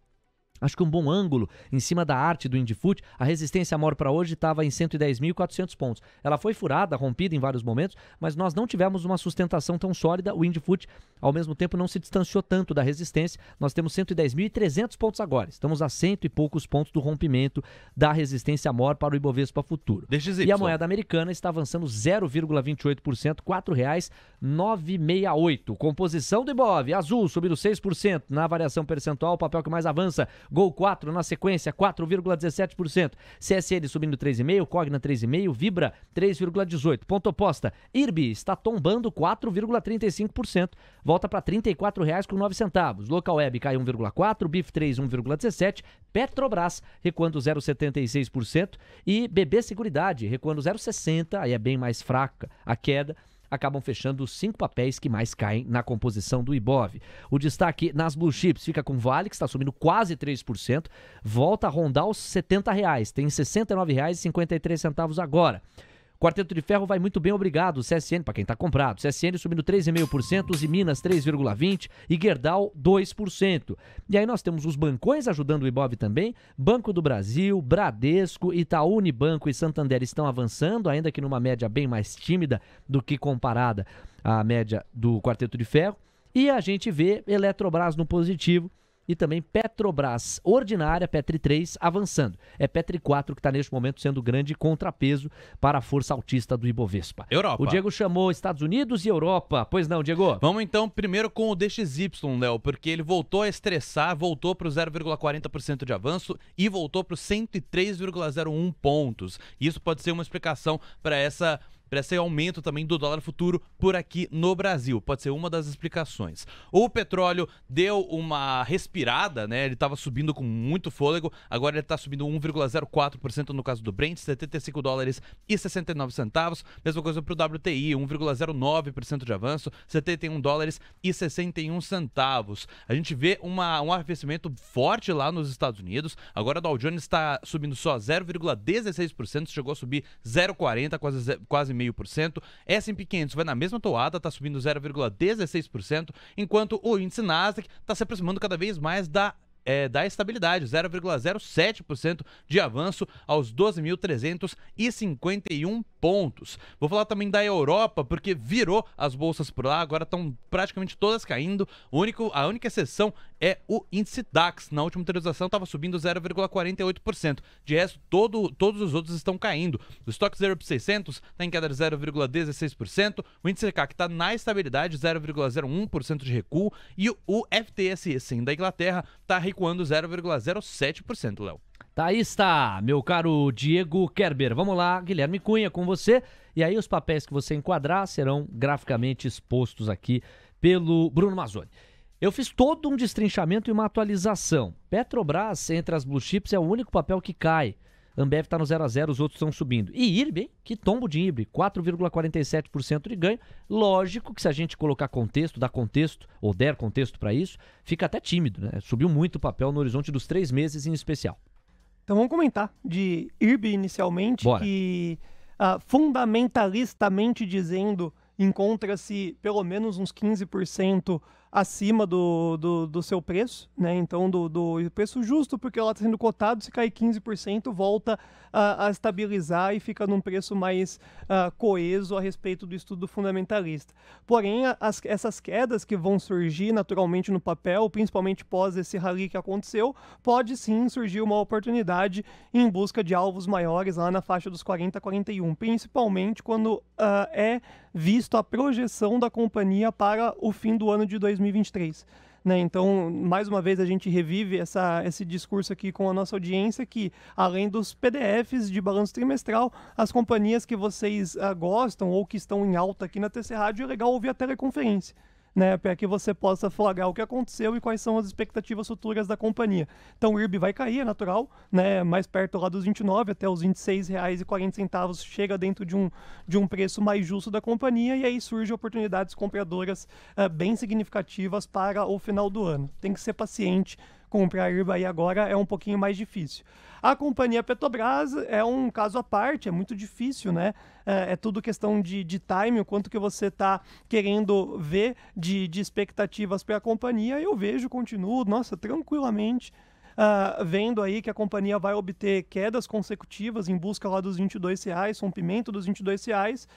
Acho que um bom ângulo em cima da arte do Indifut. A resistência maior para hoje estava em 110.400 pontos. Ela foi furada, rompida em vários momentos, mas nós não tivemos uma sustentação tão sólida. O Indifut, ao mesmo tempo, não se distanciou tanto da resistência. Nós temos 110.300 pontos agora. Estamos a 100 e poucos pontos do rompimento da resistência maior para o Ibovespa futuro. DXY. E a moeda americana está avançando 0,28%, R$ 4,968. Composição do Ibov, azul subindo 6% na variação percentual, o papel que mais avança. Gol 4 na sequência, 4,17%. CSN subindo 3,5%, Cogna 3,5%, Vibra 3,18%. Ponto oposta, IRB está tombando 4,35%, volta para R$ 34,09. Local Web cai 1,4%, BIF3 1,17%, Petrobras recuando 0,76% e BB Seguridade recuando 0,60%, aí é bem mais fraca a queda. Acabam fechando os 5 papéis que mais caem na composição do Ibov. O destaque nas Blue Chips fica com Vale, que está subindo quase 3%, volta a rondar os R$ 70, tem R$ 69,53 agora. Quarteto de Ferro vai muito bem, obrigado. CSN, para quem está comprado. CSN subindo 3,5%, Uzi Minas 3,20% e Gerdau 2%. E aí nós temos os bancões ajudando o Ibov também. Banco do Brasil, Bradesco, Itaú Unibanco e Santander estão avançando, ainda que numa média bem mais tímida do que comparada à média do Quarteto de Ferro. E a gente vê Eletrobras no positivo. E também Petrobras ordinária, Petri 3, avançando. É Petri 4 que está neste momento sendo o grande contrapeso para a força altista do Ibovespa. Europa. O Diego chamou Estados Unidos e Europa. Pois não, Diego? Vamos então primeiro com o DXY, Léo, porque ele voltou a estressar, voltou para o 0,40% de avanço e voltou para os 103,01 pontos. Isso pode ser uma explicação para esse aumento também do dólar futuro por aqui no Brasil. Pode ser uma das explicações. O petróleo deu uma respirada, né? Ele estava subindo com muito fôlego, agora ele está subindo 1,04% no caso do Brent, $75,69. Mesma coisa para o WTI, 1,09% de avanço, $71,61. A gente vê um arrefecimento forte lá nos Estados Unidos. Agora o Dow Jones está subindo só 0,16%, chegou a subir 0,40%, quase 0,5%. S&P 500 vai na mesma toada, está subindo 0,16%, enquanto o índice Nasdaq está se aproximando cada vez mais da estabilidade, 0,07% de avanço aos 12.351 pontos. Vou falar também da Europa, porque virou as bolsas por lá, agora estão praticamente todas caindo. A única exceção é o índice DAX. Na última atualização estava subindo 0,48%. De resto, todos os outros estão caindo. O Stoxx Europe 600 está em queda de 0,16%. O índice CAC está na estabilidade, 0,01% de recuo. E o FTSE 100 da Inglaterra está recuando 0,07%, Léo. Tá, aí está, meu caro Diego Kerber. Vamos lá, Guilherme Cunha, com você. E aí os papéis que você enquadrar serão graficamente expostos aqui pelo Bruno Mazzoni. Eu fiz todo um destrinchamento e uma atualização. Petrobras, entre as blue chips, é o único papel que cai. Ambev está no 0 a 0, os outros estão subindo. E IRB, hein? Que tombo de IRB, 4,47% de ganho. Lógico que se a gente colocar contexto, dar contexto, ou der contexto para isso, fica até tímido, né? Subiu muito o papel no horizonte dos 3 meses em especial. Então vamos comentar de IRB inicialmente, Bora. que fundamentalistamente dizendo, encontra-se pelo menos uns 15% acima do seu preço, né? Então do preço justo, porque ela está sendo cotado, se cair 15%, volta a estabilizar e fica num preço mais coeso a respeito do estudo fundamentalista. Porém, essas quedas que vão surgir naturalmente no papel, principalmente pós esse rally que aconteceu, pode sim surgir uma oportunidade em busca de alvos maiores lá na faixa dos 40 a 41, principalmente quando é visto a projeção da companhia para o fim do ano de 2023. Né? Então, mais uma vez, a gente revive esse discurso aqui com a nossa audiência que, além dos PDFs de balanço trimestral, as companhias que vocês gostam ou que estão em alta aqui na TC Rádio, é legal ouvir a teleconferência, né, para que você possa flagrar o que aconteceu e quais são as expectativas futuras da companhia. Então o IRB vai cair, é natural, né, mais perto lá dos 29 até os R$ 26,40 chega dentro de um preço mais justo da companhia e aí surgem oportunidades compradoras bem significativas para o final do ano. Tem que ser paciente. Comprar IRB aí agora é um pouquinho mais difícil. A companhia Petrobras é um caso à parte, é muito difícil, né? É tudo questão de timing, o quanto que você está querendo ver de expectativas para a companhia. Eu continuo, tranquilamente vendo aí que a companhia vai obter quedas consecutivas em busca lá dos R$ 22, rompimento dos R$ 22,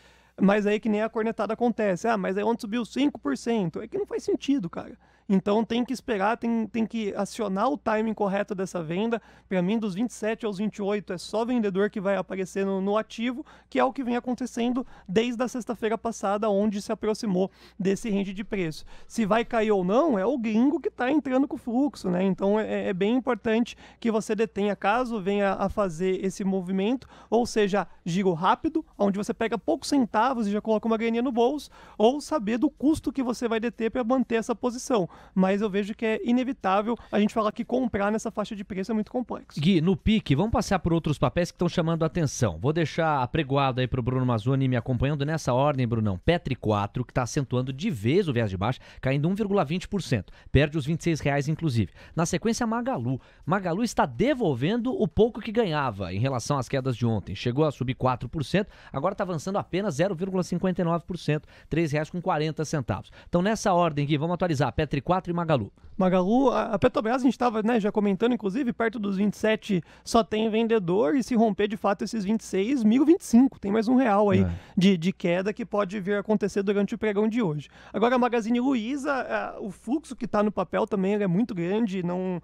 mas aí que nem a cornetada acontece. Mas aí onde subiu 5%? É que não faz sentido, cara. Então tem que esperar, tem que acionar o timing correto dessa venda. Para mim, dos 27 aos 28 é só vendedor que vai aparecer no ativo, que é o que vem acontecendo desde a sexta-feira passada, onde se aproximou desse range de preço. Se vai cair ou não, é o gringo que está entrando com o fluxo, né? Então é bem importante que você detenha caso venha a fazer esse movimento, ou seja, giro rápido, onde você pega poucos centavos e já coloca uma graninha no bolso, ou saber do custo que você vai deter para manter essa posição. Mas eu vejo que é inevitável a gente falar que comprar nessa faixa de preço é muito complexo. Gui, no pique, vamos passar por outros papéis que estão chamando a atenção. Vou deixar apregoado aí pro Bruno Mazzoni me acompanhando nessa ordem, Brunão. Petri 4, que está acentuando de vez o viés de baixa, caindo 1,20%. Perde os R$ 26, inclusive. Na sequência, Magalu. Magalu está devolvendo o pouco que ganhava em relação às quedas de ontem. Chegou a subir 4%, agora está avançando apenas 0,59%, R$ 3,40. Então, nessa ordem, Gui, vamos atualizar. Petri 4 e Magalu. Magalu, a Petrobras, a gente estava já comentando, inclusive, perto dos 27 só tem vendedor, e se romper de fato esses 26, 1.025, tem mais R$1 aí de queda que pode vir a acontecer durante o pregão de hoje. Agora, a Magazine Luiza, o fluxo que está no papel também é muito grande, não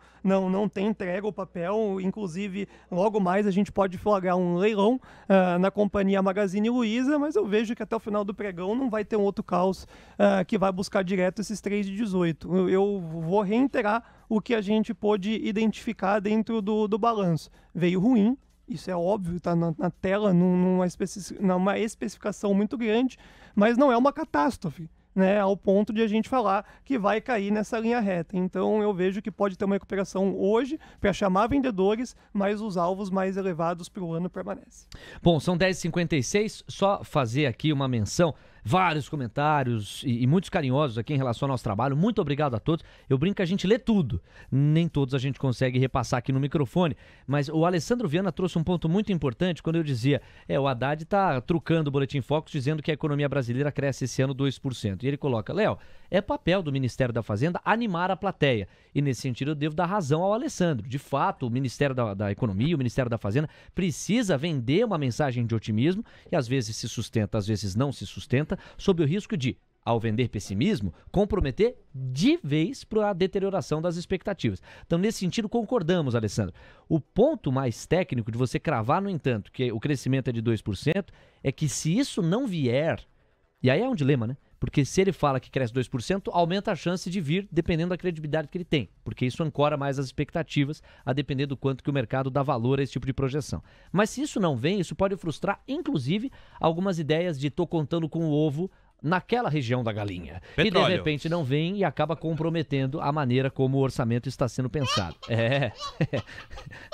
tem entrega o papel, inclusive, logo mais a gente pode flagrar um leilão na companhia Magazine Luiza, mas eu vejo que até o final do pregão não vai ter um outro caos que vai buscar direto esses 3,18. Eu vou reiterar o que a gente pôde identificar dentro do balanço. Veio ruim, isso é óbvio, está na tela, numa especificação muito grande, mas não é uma catástrofe, né, ao ponto de a gente falar que vai cair nessa linha reta. Então eu vejo que pode ter uma recuperação hoje para chamar vendedores, mas os alvos mais elevados para o ano permanecem. Bom, são 10h56, só fazer aqui uma menção. Vários comentários e muitos carinhosos aqui em relação ao nosso trabalho. Muito obrigado a todos. Eu brinco que a gente lê tudo. Nem todos a gente consegue repassar aqui no microfone. Mas o Alessandro Viana trouxe um ponto muito importante quando eu dizia o Haddad está trucando o Boletim Focus dizendo que a economia brasileira cresce esse ano 2%. E ele coloca, Léo, é papel do Ministério da Fazenda animar a plateia. E nesse sentido eu devo dar razão ao Alessandro. De fato, o Ministério da Economia, o Ministério da Fazenda precisa vender uma mensagem de otimismo e às vezes se sustenta, às vezes não se sustenta, sob o risco de, ao vender pessimismo, comprometer de vez para a deterioração das expectativas. Então, nesse sentido, concordamos, Alessandro. O ponto mais técnico de você cravar, no entanto, que o crescimento é de 2%, é que se isso não vier, e aí é um dilema, né? Porque se ele fala que cresce 2%, aumenta a chance de vir, dependendo da credibilidade que ele tem. Porque isso ancora mais as expectativas, a depender do quanto que o mercado dá valor a esse tipo de projeção. Mas se isso não vem, isso pode frustrar, inclusive, algumas ideias de tô contando com o ovo naquela região da galinha. Petróleo. E de repente não vem e acaba comprometendo a maneira como o orçamento está sendo pensado.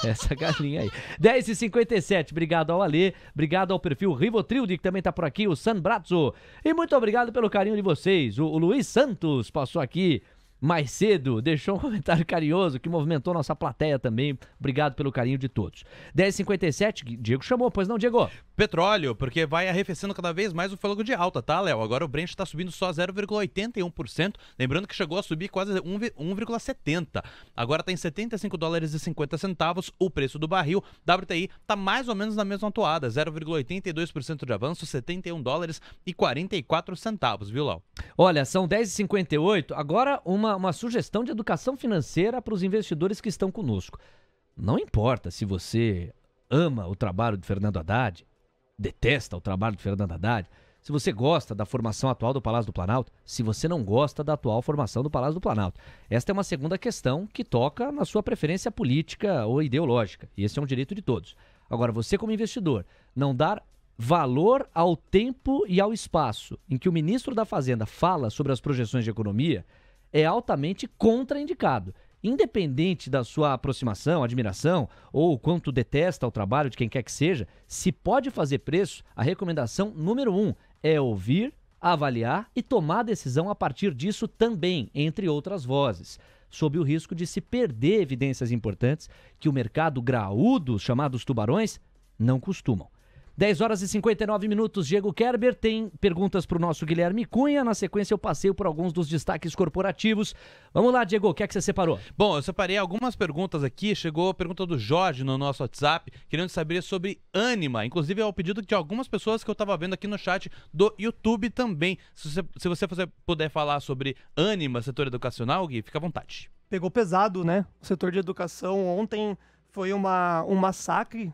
Essa galinha aí. 10h57, obrigado ao Alê, obrigado ao perfil Rivotrilde, que também está por aqui, o San Brazzo. E muito obrigado pelo carinho de vocês. O Luiz Santos passou aqui mais cedo, deixou um comentário carinhoso que movimentou nossa plateia também. Obrigado pelo carinho de todos. 10h57, Diego chamou, pois não, Diego? Petróleo, porque vai arrefecendo cada vez mais o fôlego de alta, tá, Léo? Agora o Brent está subindo só 0,81%, lembrando que chegou a subir quase 1,70%. Agora está em $75,50 o preço do barril. WTI está mais ou menos na mesma toada, 0,82% de avanço, $71,44, viu, Léo? Olha, são 10h58, agora uma sugestão de educação financeira para os investidores que estão conosco. Não importa se você ama o trabalho de Fernando Haddad, detesta o trabalho de Fernando Haddad, se você gosta da formação atual do Palácio do Planalto, se você não gosta da atual formação do Palácio do Planalto. Esta é uma segunda questão que toca na sua preferência política ou ideológica, e esse é um direito de todos. Agora, você como investidor, não dar valor ao tempo e ao espaço em que o ministro da Fazenda fala sobre as projeções de economia é altamente contraindicado. Independente da sua aproximação, admiração ou quanto detesta o trabalho de quem quer que seja, se pode fazer preço, a recomendação número 1 é ouvir, avaliar e tomar decisão a partir disso também, entre outras vozes, sob o risco de se perder evidências importantes que o mercado graúdo, chamados tubarões, não costumam. 10h59, Diego Kerber tem perguntas para o nosso Guilherme Cunha. Na sequência eu passeio por alguns dos destaques corporativos. Vamos lá, Diego, o que é que você separou? Bom, eu separei algumas perguntas aqui. Chegou a pergunta do Jorge no nosso WhatsApp, querendo saber sobre Ânima. Inclusive é o pedido de algumas pessoas que eu estava vendo aqui no chat do YouTube também. Se você puder falar sobre Ânima, setor educacional, Gui, fica à vontade. Pegou pesado, né? O setor de educação ontem foi um massacre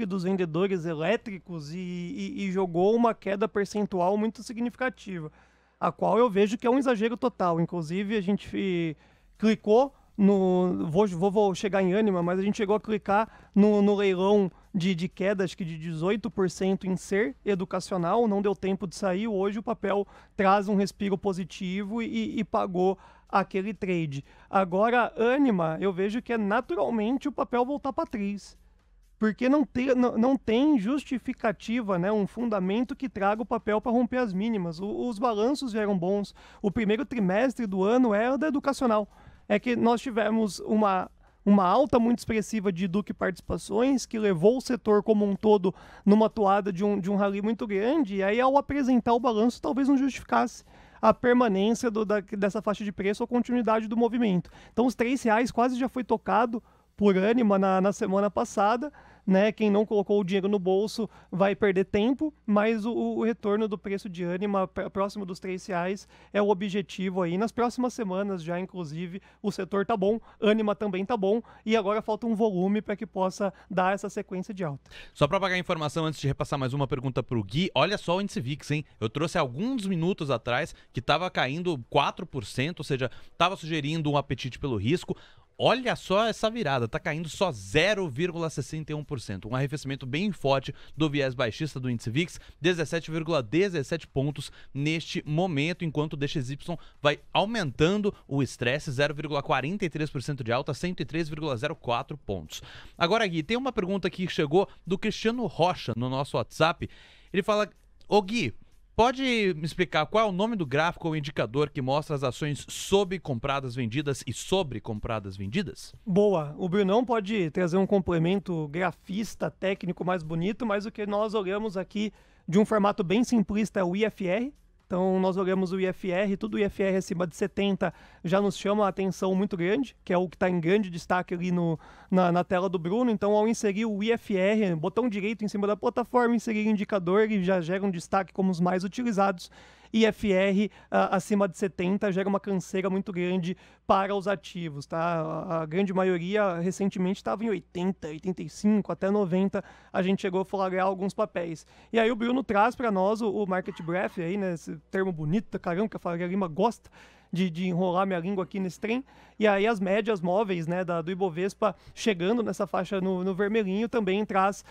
dos vendedores elétricos e jogou uma queda percentual muito significativa, a qual eu vejo que é um exagero total. Inclusive, a gente clicou no... Vou chegar em Ânima, mas a gente chegou a clicar no leilão de queda, acho que de 18% em ser educacional, não deu tempo de sair. Hoje o papel traz um respiro positivo e pagou aquele trade. Agora, Ânima, eu vejo que é naturalmente o papel voltar para atriz. Porque não tem justificativa, né, um fundamento que traga o papel para romper as mínimas. Os balanços vieram bons. O primeiro trimestre do ano é o da educacional. É que nós tivemos uma alta muito expressiva de Duque Participações, que levou o setor como um todo numa toada de um rally muito grande, e aí ao apresentar o balanço talvez não justificasse a permanência dessa faixa de preço ou continuidade do movimento. Então os R$3 quase já foi tocado por Ânima na semana passada, né? Quem não colocou o dinheiro no bolso vai perder tempo, mas o retorno do preço de Ânima próximo dos R$3 é o objetivo aí. Nas próximas semanas já, inclusive, o setor tá bom, Ânima também tá bom, e agora falta um volume para que possa dar essa sequência de alta. Só para pagar a informação, antes de repassar mais uma pergunta pro Gui, olha só o índice VIX, hein? Eu trouxe alguns minutos atrás que estava caindo 4%, ou seja, estava sugerindo um apetite pelo risco. Olha só essa virada, tá caindo só 0,61%, um arrefecimento bem forte do viés baixista do índice VIX, 17,17 pontos neste momento, enquanto o DXY vai aumentando o estresse, 0,43% de alta, 103,04 pontos. Agora, Gui, tem uma pergunta que chegou do Cristiano Rocha no nosso WhatsApp. Ele fala: ô Gui, pode me explicar qual é o nome do gráfico ou indicador que mostra as ações sob compradas vendidas e sobre compradas vendidas? Boa. O Brunão pode trazer um complemento grafista, técnico mais bonito, mas o que nós olhamos aqui de um formato bem simplista é o IFR. Então, nós olhamos o IFR, tudo IFR acima de 70 já nos chama a atenção muito grande, que é o que está em grande destaque ali na tela do Bruno. Então, ao inserir o IFR, botão direito em cima da plataforma, inserir indicador, ele já gera um destaque como os mais utilizados. IFR acima de 70 gera uma canseira muito grande para os ativos, tá? A grande maioria recentemente estava em 80, 85, até 90, a gente chegou a flagrar alguns papéis. E aí o Bruno traz para nós o Market Breadth, aí, né, esse termo bonito, caramba, que a Faria Lima gosta de enrolar minha língua aqui nesse trem, e aí as médias móveis, né, do Ibovespa chegando nessa faixa no vermelhinho também traz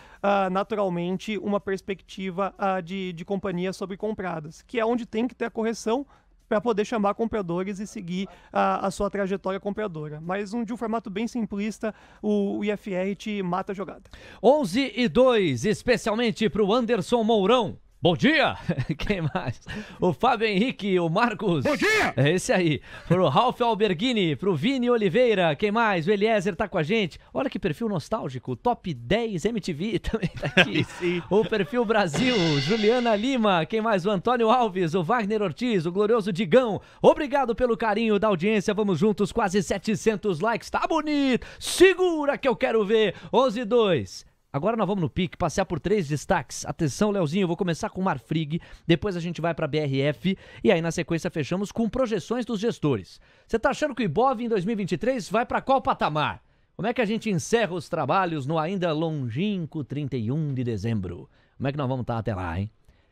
naturalmente uma perspectiva de companhias sobrecompradas, que é onde tem que ter a correção para poder chamar compradores e seguir a sua trajetória compradora. Mas de um formato bem simplista, o IFR te mata a jogada. 11:02, especialmente para o Anderson Mourão. Bom dia! Quem mais? O Fábio Henrique, o Marcos. Bom dia! É esse aí. Pro Ralph Alberghini, pro Vini Oliveira. Quem mais? O Eliezer tá com a gente. Olha que perfil nostálgico. Top 10 MTV também tá aqui. O perfil Brasil, Juliana Lima. Quem mais? O Antônio Alves, o Wagner Ortiz, o glorioso Digão. Obrigado pelo carinho da audiência. Vamos juntos, quase 700 likes. Tá bonito! Segura que eu quero ver. 11:02. Agora nós vamos no pique, passear por 3 destaques. Atenção, Leozinho, eu vou começar com o Marfrig, depois a gente vai para a BRF e aí na sequência fechamos com projeções dos gestores. Você tá achando que o Ibov em 2023 vai para qual patamar? Como é que a gente encerra os trabalhos no ainda longínquo 31 de dezembro? Como é que nós vamos estar até lá, hein?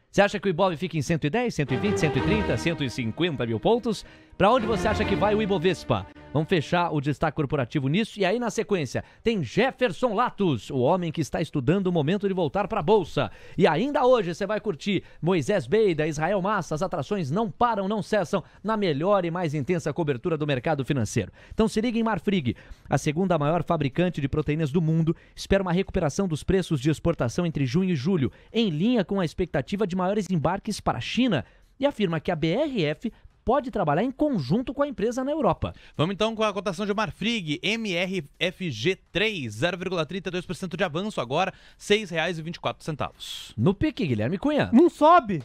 Você acha que o Ibov fica em 110, 120, 130, 150 mil pontos? Para onde você acha que vai o Ibovespa? Vamos fechar o destaque corporativo nisso. E aí, na sequência, tem Jefferson Latos, o homem que está estudando o momento de voltar para a Bolsa. E ainda hoje você vai curtir Moisés Beida, Israel Massa. As atrações não param, não cessam na melhor e mais intensa cobertura do mercado financeiro. Então se liga em Marfrig, a segunda maior fabricante de proteínas do mundo, espera uma recuperação dos preços de exportação entre junho e julho, em linha com a expectativa de maiores embarques para a China, e afirma que a BRF pode trabalhar em conjunto com a empresa na Europa. Vamos então com a cotação de Marfrig, MRFG3, 0,32% de avanço agora, R$ 6,24. No pique, Guilherme Cunha. Não sobe!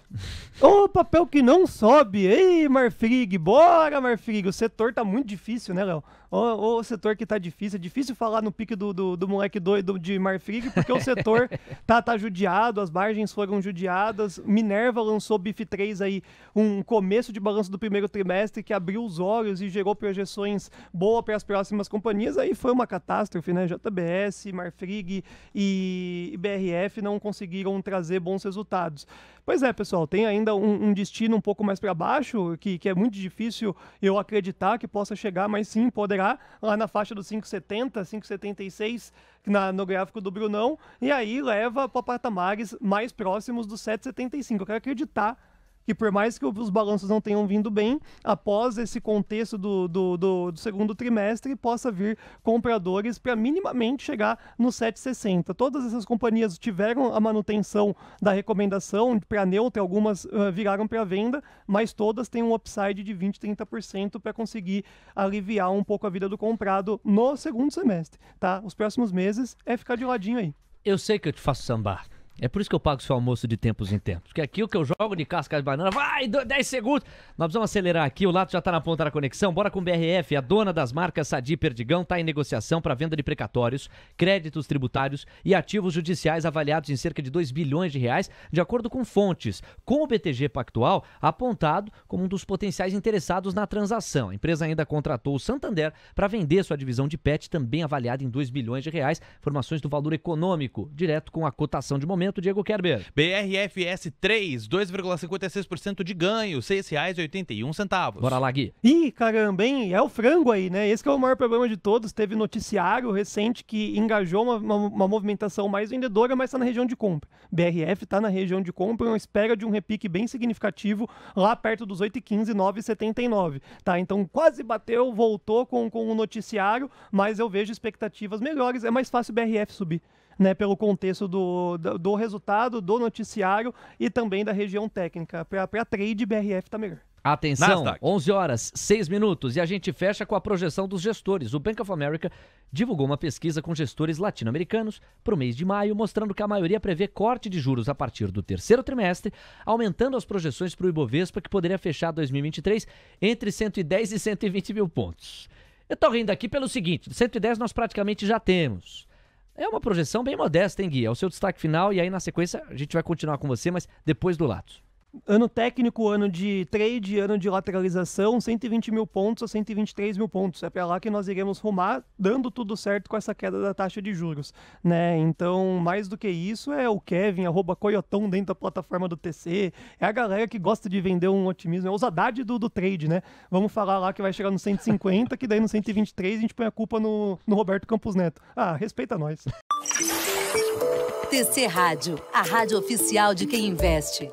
Ô, papel que não sobe! Ei, Marfrig, bora, Marfrig! O setor tá muito difícil, né, Léo? O setor que tá difícil. É difícil falar no pique do moleque doido de Marfrig, porque o setor tá judiado, as margens foram judiadas. Minerva lançou BIF 3 aí, um começo de balanço do primeiro trimestre que abriu os olhos e gerou projeções boas para as próximas companhias. Aí foi uma catástrofe, né? JBS, Marfrig e BRF não conseguiram trazer bons resultados. Pois é, pessoal, tem ainda um destino um pouco mais para baixo, que é muito difícil eu acreditar que possa chegar, mas sim, poderá, lá na faixa dos 5,70, 5,76 no gráfico do Brunão, e aí leva para patamares mais próximos dos 7,75. Eu quero acreditar que por mais que os balanços não tenham vindo bem, após esse contexto do segundo trimestre, possa vir compradores para minimamente chegar no 7,60. Todas essas companhias tiveram a manutenção da recomendação para neutra, algumas viraram para venda, mas todas têm um upside de 20%, 30% para conseguir aliviar um pouco a vida do comprado no segundo semestre, tá? Os próximos meses é ficar de ladinho aí. Eu sei que eu te faço sambar. É por isso que eu pago seu almoço de tempos em tempos. Porque aqui o que eu jogo de casca de banana, vai, 10 segundos. Nós vamos acelerar aqui, o Lato já tá na ponta da conexão. Bora com BRF, a dona das marcas Sadi e Perdigão tá em negociação para venda de precatórios, créditos tributários e ativos judiciais avaliados em cerca de 2 bilhões de reais, de acordo com fontes, com o BTG Pactual apontado como um dos potenciais interessados na transação. A empresa ainda contratou o Santander para vender sua divisão de PET, também avaliada em 2 bilhões de reais. Informações do valor econômico, direto com a cotação de momento. Diego Kerber. BRFS3, 2,56% de ganho, R$ 6,81. Bora lá, Gui. Ih, caramba, hein? É o frango aí, né? Esse que é o maior problema de todos. Teve noticiário recente que engajou uma movimentação mais vendedora, mas está na região de compra. BRF está na região de compra, uma espera de um repique bem significativo lá perto dos 8,15, 9,79. Tá? Então quase bateu, voltou com o noticiário, mas eu vejo expectativas melhores. É mais fácil o BRF subir, né, pelo contexto do resultado, do noticiário e também da região técnica. Para trade, BRF tá melhor. Atenção, Nasdaq. 11h06 e a gente fecha com a projeção dos gestores. O Bank of America divulgou uma pesquisa com gestores latino-americanos para o mês de maio, mostrando que a maioria prevê corte de juros a partir do terceiro trimestre, aumentando as projeções para o Ibovespa, que poderia fechar 2023 entre 110 e 120 mil pontos. Eu tô rindo aqui pelo seguinte, 110 nós praticamente já temos. É uma projeção bem modesta, hein, Gui? É o seu destaque final e aí na sequência a gente vai continuar com você, mas depois do Lato. Ano técnico, ano de trade, ano de lateralização, 120 mil pontos a 123 mil pontos. É para lá que nós iremos rumar, dando tudo certo com essa queda da taxa de juros, né? Então, mais do que isso, é o Kevin, @Coyotão dentro da plataforma do TC, é a galera que gosta de vender um otimismo, é o Haddad do trade, né? Vamos falar lá que vai chegar no 150, que daí no 123 a gente põe a culpa no Roberto Campos Neto. Ah, respeita nós. TC Rádio, a rádio oficial de quem investe.